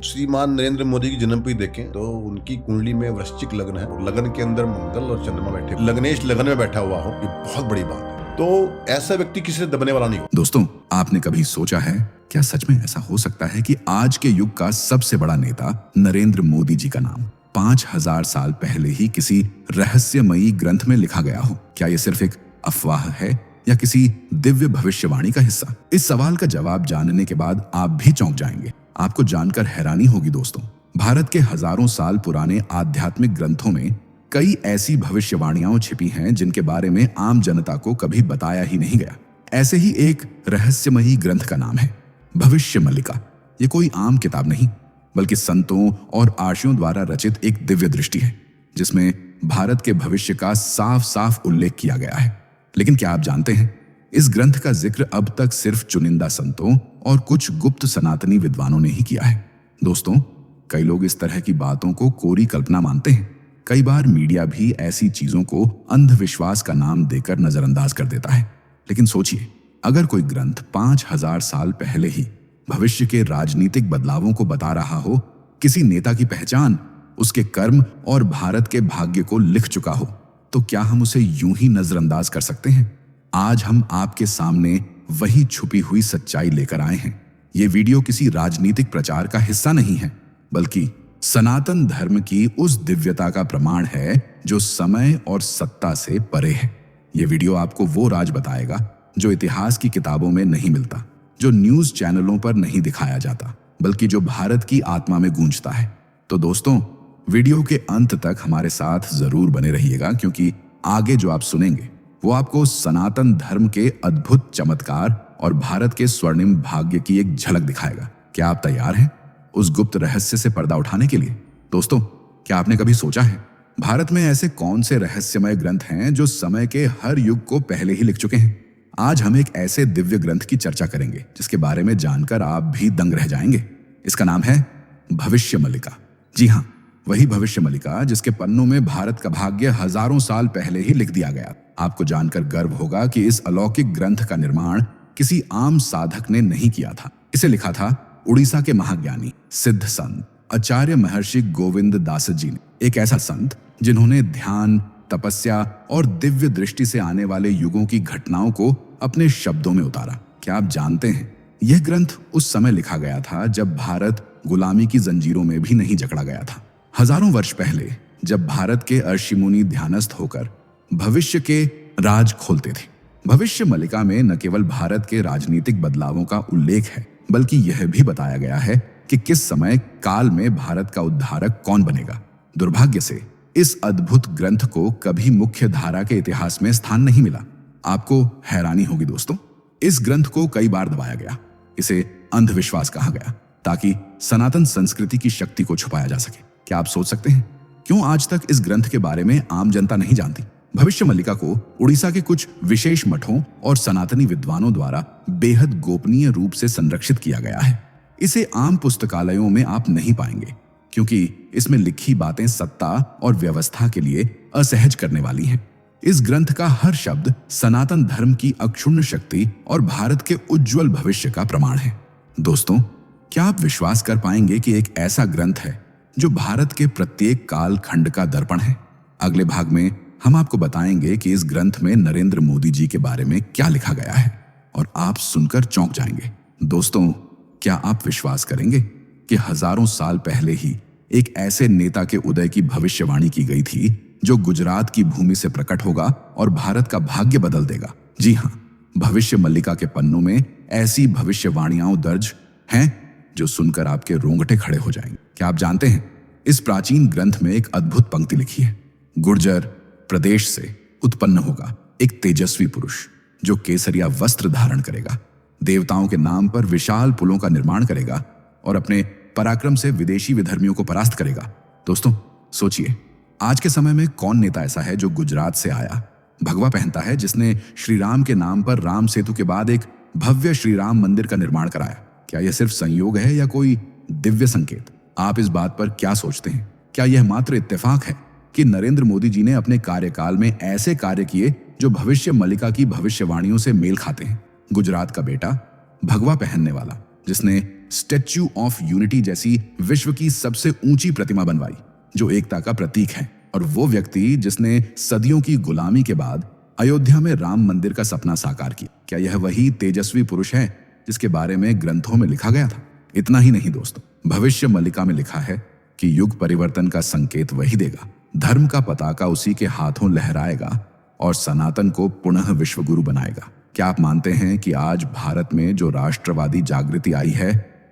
श्रीमान नरेंद्र मोदी की जन्मपंजी देखें तो उनकी कुंडली में वृश्चिक लग्न है और लगन के अंदर मंगल और चंद्रमा बैठे, लग्नेश लगन में बैठा हुआ हो, ये बहुत बड़ी बात है। तो ऐसा व्यक्ति किसी से दबने वाला नहीं हो। दोस्तों, आपने कभी सोचा है क्या सच में ऐसा हो सकता है कि आज के युग का सबसे बड़ा नेता नरेंद्र मोदी जी का नाम 5000 साल पहले ही किसी रहस्यमयी ग्रंथ में लिखा गया हो? क्या ये सिर्फ एक अफवाह है या किसी दिव्य भविष्यवाणी का हिस्सा? इस सवाल का जवाब जानने के बाद आप भी चौंक जाएंगे। आपको जानकर हैरानी होगी दोस्तों, भारत के हजारों साल पुराने आध्यात्मिक ग्रंथों में कई ऐसी भविष्यवाणियां छिपी हैं जिनके बारे में आम जनता को कभी बताया ही नहीं गया। ऐसे ही एक रहस्यमयी ग्रंथ का नाम है भविष्य मल्लिका। ये कोई आम किताब नहीं, बल्कि संतों और आर्षियों द्वारा रचित एक दिव्य दृष्टि है, जिसमें भारत के भविष्य का साफ साफ उल्लेख किया गया है। लेकिन क्या आप जानते हैं, इस ग्रंथ का जिक्र अब तक सिर्फ चुनिंदा संतों और कुछ गुप्त सनातनी विद्वानों ने ही किया है। दोस्तों, कई लोग इस तरह की बातों को कोरी कल्पना मानते हैं। कई बार मीडिया भी ऐसी चीजों को अंधविश्वास का नाम देकर नजरअंदाज कर देता है। लेकिन सोचिए, अगर कोई ग्रंथ 5000 साल पहले ही भविष्य के राजनीतिक बदलावों को बता रहा हो, किसी नेता की पहचान, उसके कर्म और भारत के भाग्य को लिख चुका हो, तो क्या हम उसे यूं ही नजरअंदाज कर सकते हैं? आज हम आपके सामने वही छुपी हुई सच्चाई लेकर आए हैं। ये वीडियो किसी राजनीतिक प्रचार का हिस्सा नहीं है, बल्कि सनातन धर्म की उस दिव्यता का प्रमाण है जो समय और सत्ता से परे है। ये वीडियो आपको वो राज बताएगा जो इतिहास की किताबों में नहीं मिलता, जो न्यूज चैनलों पर नहीं दिखाया जाता, बल्कि जो भारत की आत्मा में गूंजता है। तो दोस्तों, वीडियो के अंत तक हमारे साथ जरूर बने रहिएगा, क्योंकि आगे जो आप सुनेंगे वो आपको सनातन धर्म के अद्भुत चमत्कार और भारत के स्वर्णिम भाग्य की एक झलक दिखाएगा। क्या आप तैयार हैं उस गुप्त रहस्य से पर्दा उठाने के लिए? दोस्तों, क्या आपने कभी सोचा है भारत में ऐसे कौन से रहस्यमय ग्रंथ हैं जो समय के हर युग को पहले ही लिख चुके हैं? आज हम एक ऐसे दिव्य ग्रंथ की चर्चा करेंगे जिसके बारे में जानकर आप भी दंग रह जाएंगे। इसका नाम है भविष्य मल्लिका। जी हाँ, वही भविष्य मल्लिका जिसके पन्नों में भारत का भाग्य हजारों साल पहले ही लिख दिया गया। आपको जानकर गर्व होगा कि इस अलौकिक ग्रंथ का निर्माण किसी आम साधक ने नहीं किया था। इसे लिखा था उड़ीसा के महाज्ञानी सिद्ध संत आचार्य महर्षि गोविंद दास जी ने। एक ऐसा संत जिन्होंने ध्यान, तपस्या और दिव्य दृष्टि से आने वाले युगों की घटनाओं को अपने शब्दों में उतारा। क्या आप जानते हैं, यह ग्रंथ उस समय लिखा गया था जब भारत गुलामी की जंजीरों में भी नहीं जकड़ा गया था। हजारों वर्ष पहले जब भारत के ऋषि मुनि ध्यानस्थ होकर भविष्य के राज खोलते थे। भविष्य मल्लिका में न केवल भारत के राजनीतिक बदलावों का उल्लेख है, बल्कि यह भी बताया गया है कि किस समय काल में भारत का उद्धारक कौन बनेगा। दुर्भाग्य से इस अद्भुत ग्रंथ को कभी मुख्य धारा के इतिहास में स्थान नहीं मिला। आपको हैरानी होगी दोस्तों, इस ग्रंथ को कई बार दबाया गया। इसे अंधविश्वास कहा गया ताकि सनातन संस्कृति की शक्ति को छुपाया जा सके। क्या आप सोच सकते हैं क्यों आज तक इस ग्रंथ के बारे में आम जनता नहीं जानती? भविष्य मल्लिका को उड़ीसा के कुछ विशेष मठों और सनातनी विद्वानों द्वारा बेहद गोपनीय रूप से संरक्षित किया गया है। इसे आम पुस्तकालयों में आप नहीं पाएंगे, क्योंकि इसमें लिखी बातें सत्ता और व्यवस्था के लिए असहज करने वाली हैं। इस ग्रंथ का हर शब्द सनातन धर्म की अक्षुण्ण शक्ति और भारत के उज्जवल भविष्य का प्रमाण है। दोस्तों, क्या आप विश्वास कर पाएंगे कि एक ऐसा ग्रंथ है जो भारत के प्रत्येक काल खंड का दर्पण है? अगले भाग में हम आपको बताएंगे कि इस ग्रंथ में नरेंद्र मोदी जी के बारे में क्या लिखा गया है, और आप सुनकर चौंक जाएंगे। दोस्तों, क्या आप विश्वास करेंगे कि हजारों साल पहले ही एक ऐसे नेता के उदय की भविष्यवाणी की गई थी जो गुजरात की भूमि से प्रकट होगा और भारत का भाग्य बदल देगा? जी हाँ, भविष्य मल्लिका के पन्नों में ऐसी भविष्यवाणियां दर्ज हैं जो सुनकर आपके रोंगटे खड़े हो जाएंगे। क्या आप जानते हैं, इस प्राचीन ग्रंथ में एक अद्भुत पंक्ति लिखी है, गुर्जर प्रदेश से उत्पन्न होगा एक तेजस्वी पुरुष जो केसरिया वस्त्र धारण करेगा, देवताओं के नाम पर विशाल पुलों का निर्माण करेगा और अपने पराक्रम से विदेशी विधर्मियों को परास्त करेगा। दोस्तों, सोचिए, आज के समय में कौन नेता ऐसा है जो गुजरात से आया, भगवा पहनता है, जिसने श्री राम के नाम पर राम सेतु के बाद एक भव्य श्री राम मंदिर का निर्माण कराया? क्या यह सिर्फ संयोग है या कोई दिव्य संकेत? आप इस बात पर क्या सोचते हैं? क्या यह मात्र इत्तेफाक है कि नरेंद्र मोदी जी ने अपने कार्यकाल में ऐसे कार्य किए जो भविष्य मल्लिका की भविष्यवाणियों से मेल खाते हैं? गुजरात का बेटा, भगवा पहनने वाला, जिसने स्टैच्यू ऑफ यूनिटी जैसी विश्व की सबसे ऊंची प्रतिमा बनवाई, जो एकता का प्रतीक है। और वो व्यक्ति जिसने सदियों की गुलामी के बाद अयोध्या में राम मंदिर का सपना साकार किया, क्या यह वही तेजस्वी पुरुष है जिसके बारे में ग्रंथों में लिखा गया था? इतना ही नहीं दोस्तों, भविष्य मल्लिका में लिखा है कि युग परिवर्तन का संकेत वही देगा, धर्म का पताका उसी के हाथों लहराएगा और सनातन को पुनः विश्वगुरु बनाएगा। क्या आप मानते हैं कि आज भारत में जो राष्ट्रवादी जागृति आई है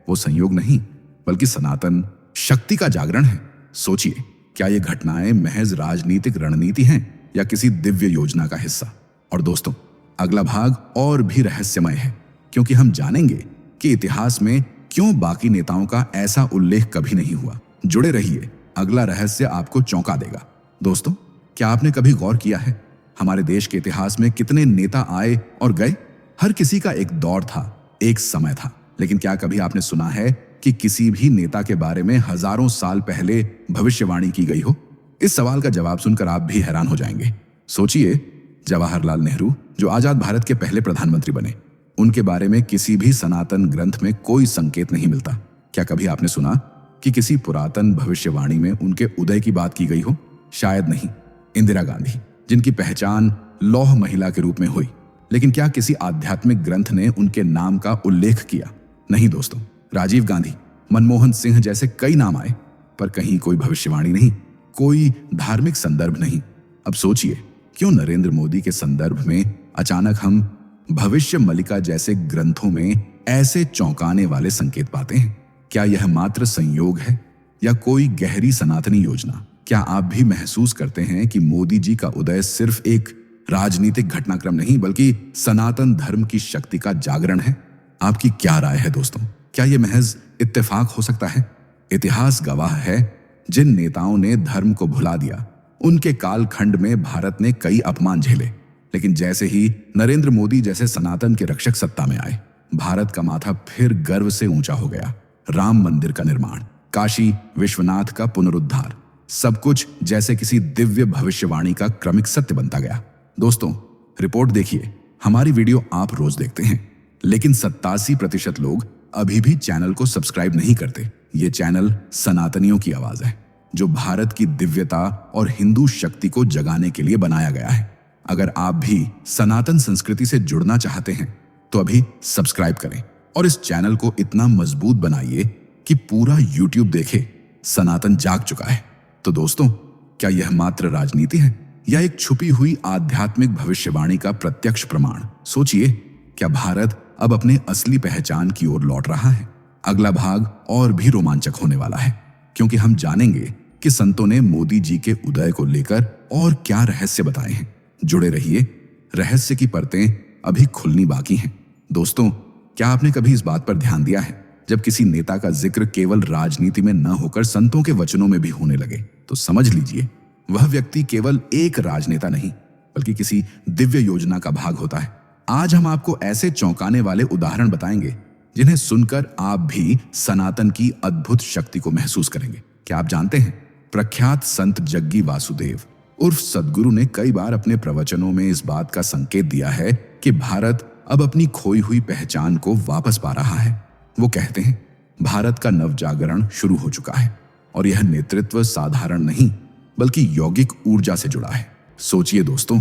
वो संयोग नहीं बल्कि सनातन शक्ति का जागरण है? सोचिए, क्या ये घटनाएं महज राजनीतिक रणनीति हैं या किसी दिव्य योजना का हिस्सा? और दोस्तों, अगला भाग और भी रहस्यमय है, क्योंकि हम जानेंगे कि इतिहास में क्यों बाकी नेताओं का ऐसा उल्लेख कभी नहीं हुआ। जुड़े रहिए, अगला रहस्य आपको चौंका देगा। दोस्तों, क्या आपने कभी गौर किया है हमारे देश के इतिहास में कितने नेता आए और गए? हर किसी का एक दौर था, एक समय था, लेकिन क्या कभी आपने सुना है कि किसी भी नेता के बारे में हजारों साल पहले भविष्यवाणी की गई हो? इस सवाल का जवाब सुनकर आप भी हैरान हो जाएंगे। सोचिए, जवाहरलाल नेहरू जो आजाद भारत के पहले प्रधानमंत्री बने, उनके बारे में किसी भी सनातन ग्रंथ में कोई संकेत नहीं मिलता। क्या कभी आपने सुना कि किसी पुरातन भविष्यवाणी में उनके उदय की बात की गई हो? शायद नहीं। इंदिरा गांधी, जिनकी पहचान लौह महिला के रूप में हुई, लेकिन क्या किसी आध्यात्मिक ग्रंथ ने उनके नाम का उल्लेख किया? नहीं दोस्तों। राजीव गांधी, मनमोहन सिंह जैसे कई नाम आए, पर कहीं कोई भविष्यवाणी नहीं, कोई धार्मिक संदर्भ नहीं। अब सोचिए, क्यों नरेंद्र मोदी के संदर्भ में अचानक हम भविष्य मल्लिका जैसे ग्रंथों में ऐसे चौंकाने वाले संकेत पाते हैं? क्या यह मात्र संयोग है या कोई गहरी सनातनी योजना? क्या आप भी महसूस करते हैं कि मोदी जी का उदय सिर्फ एक राजनीतिक घटनाक्रम नहीं बल्कि सनातन धर्म की शक्ति का जागरण है? आपकी क्या राय है दोस्तों? क्या यह महज इत्तेफाक हो सकता है? इतिहास गवाह है, जिन नेताओं ने धर्म को भुला दिया, उनके कालखंड में भारत ने कई अपमान झेले, लेकिन जैसे ही नरेंद्र मोदी जैसे सनातन के रक्षक सत्ता में आए, भारत का माथा फिर गर्व से ऊंचा हो गया। राम मंदिर का निर्माण, काशी विश्वनाथ का पुनरुद्धार, सब कुछ जैसे किसी दिव्य भविष्यवाणी का क्रमिक सत्य बनता गया। दोस्तों, रिपोर्ट देखिए, हमारी वीडियो आप रोज देखते हैं, लेकिन 87% लोग अभी भी चैनल को सब्सक्राइब नहीं करते। ये चैनल सनातनियों की आवाज है, जो भारत की दिव्यता और हिंदू शक्ति को जगाने के लिए बनाया गया है। अगर आप भी सनातन संस्कृति से जुड़ना चाहते हैं तो अभी सब्सक्राइब करें और इस चैनल को इतना मजबूत बनाइए कि पूरा YouTube देखे सनातन जाग चुका है। तो दोस्तों, क्या यह मात्र राजनीति है या एक छुपी हुई आध्यात्मिक भविष्यवाणी का प्रत्यक्ष प्रमाण? सोचिए, क्या भारत अब अपने असली पहचान की ओर लौट रहा है? अगला भाग और भी रोमांचक होने वाला है, क्योंकि हम जानेंगे कि संतों ने मोदी जी के उदय को लेकर और क्या रहस्य बताए हैं। जुड़े रहिए, रहस्य की परतें अभी खुलनी बाकी हैं। दोस्तों, क्या आपने कभी इस बात पर ध्यान दिया है, जब किसी नेता का जिक्र केवल राजनीति में न होकर संतों के वचनों में भी होने लगे, तो समझ लीजिए वह व्यक्ति केवल एक राजनेता नहीं बल्कि किसी दिव्य योजना का भाग होता है। आज हम आपको ऐसे चौंकाने वाले उदाहरण बताएंगे जिन्हें सुनकर आप भी सनातन की अद्भुत शक्ति को महसूस करेंगे। क्या आप जानते हैं, प्रख्यात संत जग्गी वासुदेव उर्फ सद्गुरु ने कई बार अपने प्रवचनों में इस बात का संकेत दिया है कि भारत अब अपनी खोई हुई पहचान को वापस पा रहा है। वो कहते हैं, भारत का नवजागरण शुरू हो चुका है और यह नेतृत्व साधारण नहीं बल्कि यौगिक ऊर्जा से जुड़ा है। सोचिए दोस्तों,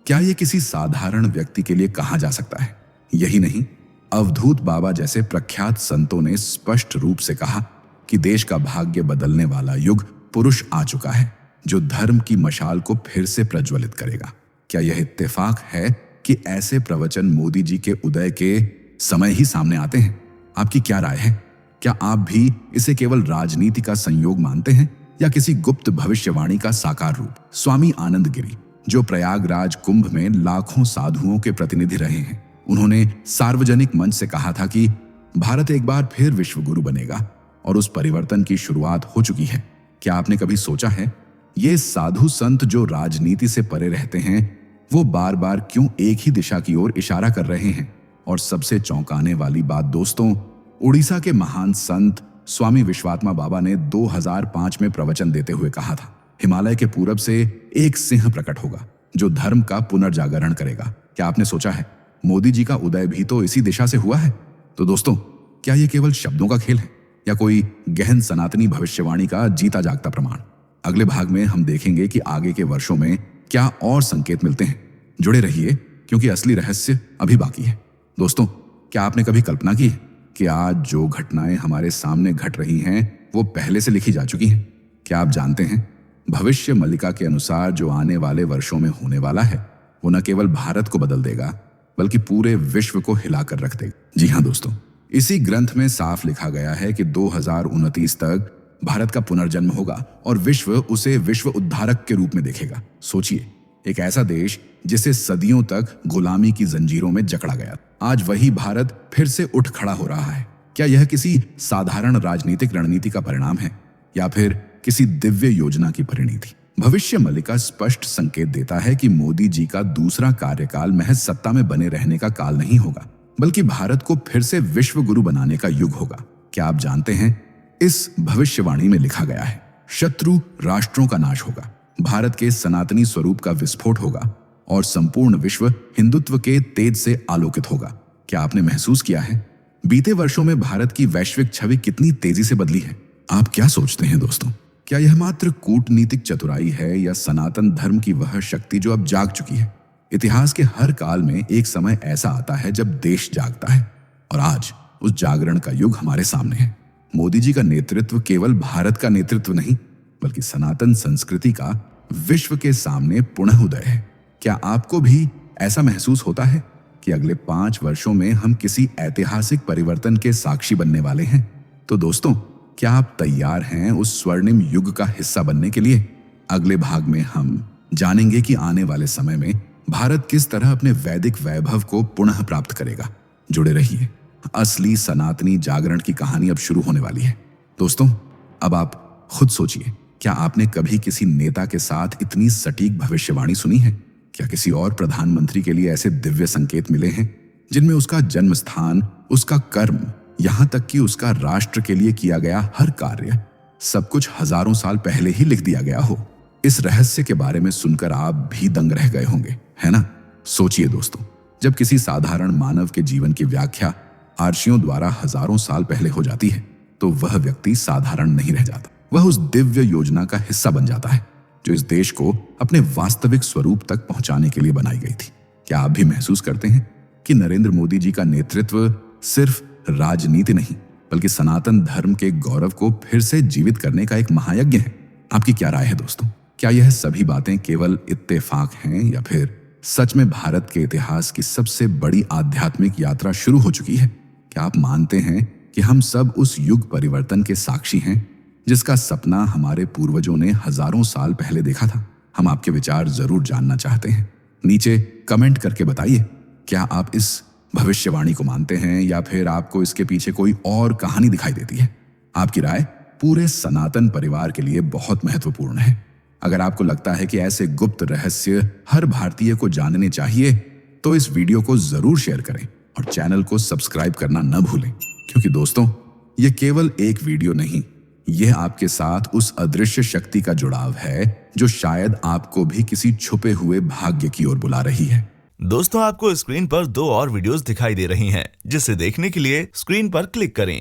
क्या यह किसी साधारण व्यक्ति के लिए कहा जा सकता है? यही नहीं, अवधूत बाबा जैसे प्रख्यात संतों ने स्पष्ट रूप से कहा कि देश का भाग्य बदलने वाला युग पुरुष आ चुका है, जो धर्म की मशाल को फिर से प्रज्वलित करेगा। क्या यह इत्तेफाक है कि ऐसे प्रवचन मोदी जी के उदय के समय ही सामने आते हैं? आपकी क्या राय है? क्या आप भी इसे केवल राजनीति का संयोग मानते हैं या किसी गुप्त भविष्यवाणी का साकार रूप? स्वामी आनंद गिरी, जो प्रयागराज कुंभ में लाखों साधुओं के प्रतिनिधि रहे हैं, उन्होंने सार्वजनिक मंच से कहा था कि भारत एक बार फिर विश्वगुरु बनेगा और उस परिवर्तन की शुरुआत हो चुकी है। क्या आपने कभी सोचा है, ये साधु संत जो राजनीति से परे रहते हैं, वो बार बार क्यों एक ही दिशा की ओर इशारा कर रहे हैं? और सबसे चौंकाने वाली बात दोस्तों, उड़ीसा के महान संत स्वामी विश्वात्मा बाबा ने 2005 में प्रवचन देते हुए कहा था, हिमालय के पूरब से एक सिंह प्रकट होगा जो धर्म का पुनर्जागरण करेगा। क्या आपने सोचा है, मोदी जी का उदय भी तो इसी दिशा से हुआ है? तो दोस्तों, क्या ये केवल शब्दों का खेल है या कोई गहन सनातनी भविष्यवाणी का जीता जागता प्रमाण? अगले भाग में हम देखेंगे कि आगे के वर्षों में क्या और संकेत मिलते हैं। जुड़े रहिए क्योंकि असली रहस्य अभी बाकी है। दोस्तों, क्या आपने कभी कल्पना की है कि आज जो घटनाएं हमारे सामने घट रही हैं वो पहले से लिखी जा चुकी हैं? क्या आप जानते हैं भविष्य मल्लिका के अनुसार जो आने वाले वर्षों में होने वाला है वो न केवल भारत को बदल देगा बल्कि पूरे विश्व को हिलाकर रख देगा। जी हाँ दोस्तों, इसी ग्रंथ में साफ लिखा गया है कि 2029 तक भारत का पुनर्जन्म होगा और विश्व उसे विश्व उद्धारक के रूप में देखेगा। सोचिए, एक ऐसा देश जिसे सदियों तक गुलामी की जंजीरों में जकड़ा गया, आज वही भारत फिर से उठ खड़ा हो रहा है। क्या यह किसी साधारण राजनीतिक रणनीति का परिणाम है या फिर किसी दिव्य योजना की परिणति? भविष्य मल्लिका स्पष्ट संकेत देता है कि मोदी जी का दूसरा कार्यकाल महज सत्ता में बने रहने का काल नहीं होगा बल्कि भारत को फिर से विश्व गुरु बनाने का युग होगा। क्या आप जानते हैं इस भविष्यवाणी में लिखा गया है शत्रु राष्ट्रों का नाश होगा, भारत के सनातनी स्वरूप का विस्फोट होगा और संपूर्ण विश्व हिंदुत्व के तेज से आलोकित होगा। क्या आपने महसूस किया है बीते वर्षों में भारत की वैश्विक छवि कितनी तेजी से बदली है? आप क्या सोचते हैं दोस्तों, क्या यह मात्र कूटनीतिक चतुराई है या सनातन धर्म की वह शक्ति जो अब जाग चुकी है? इतिहास के हर काल में एक समय ऐसा आता है जब देश जागता है और आज उस जागरण का युग हमारे सामने है। मोदी जी का नेतृत्व केवल भारत का नेतृत्व नहीं बल्कि सनातन संस्कृति का विश्व के सामने पुनः उदय है। क्या आपको भी ऐसा महसूस होता है कि अगले 5 वर्षों में हम किसी ऐतिहासिक परिवर्तन के साक्षी बनने वाले हैं? तो दोस्तों, क्या आप तैयार हैं उस स्वर्णिम युग का हिस्सा बनने के लिए? अगले भाग में हम जानेंगे कि आने वाले समय में भारत किस तरह अपने वैदिक वैभव को पुनः प्राप्त करेगा। जुड़े रहिए, असली सनातनी जागरण की कहानी अब शुरू होने वाली है। दोस्तों, अब आप खुद सोचिए, क्या आपने कभी किसी नेता के साथ इतनी सटीक भविष्यवाणी सुनी है? क्या किसी और प्रधानमंत्री के लिए ऐसे दिव्य संकेत मिले हैं जिनमें उसका जन्म स्थान, उसका कर्म, यहां तक कि उसका राष्ट्र के लिए किया गया हर कार्य सब कुछ हजारों साल पहले ही लिख दिया गया हो? इस रहस्य के बारे में सुनकर आप भी दंग रह गए होंगे, है ना? सोचिए दोस्तों, जब किसी साधारण मानव के जीवन की व्याख्या आर्षियों द्वारा हजारों साल पहले हो जाती है तो वह व्यक्ति साधारण नहीं रह जाता, वह उस दिव्य योजना का हिस्सा बन जाता है जो इस देश को अपने वास्तविक स्वरूप तक पहुंचाने के लिए बनाई गई थी। क्या आप भी महसूस करते हैं कि नरेंद्र मोदी जी का नेतृत्व सिर्फ राजनीति नहीं बल्कि सनातन धर्म के गौरव को फिर से जीवित करने का एक महायज्ञ है? आपकी क्या राय है दोस्तों? क्या यह सभी बातें केवल इत्तेफाक हैं या फिर सच में भारत के इतिहास की सबसे बड़ी आध्यात्मिक यात्रा शुरू हो चुकी है? क्या आप मानते हैं कि हम सब उस युग परिवर्तन के साक्षी हैं जिसका सपना हमारे पूर्वजों ने हजारों साल पहले देखा था? हम आपके विचार जरूर जानना चाहते हैं। नीचे कमेंट करके बताइए, क्या आप इस भविष्यवाणी को मानते हैं या फिर आपको इसके पीछे कोई और कहानी दिखाई देती है? आपकी राय पूरे सनातन परिवार के लिए बहुत महत्वपूर्ण है। अगर आपको लगता है कि ऐसे गुप्त रहस्य हर भारतीय को जानने चाहिए तो इस वीडियो को जरूर शेयर करें और चैनल को सब्सक्राइब करना न भूलें, क्योंकि दोस्तों, यह केवल एक वीडियो नहीं, यह आपके साथ उस अदृश्य शक्ति का जुड़ाव है जो शायद आपको भी किसी छुपे हुए भाग्य की ओर बुला रही है। दोस्तों, आपको स्क्रीन पर 2 और वीडियोस दिखाई दे रही हैं, जिसे देखने के लिए स्क्रीन पर क्लिक करें।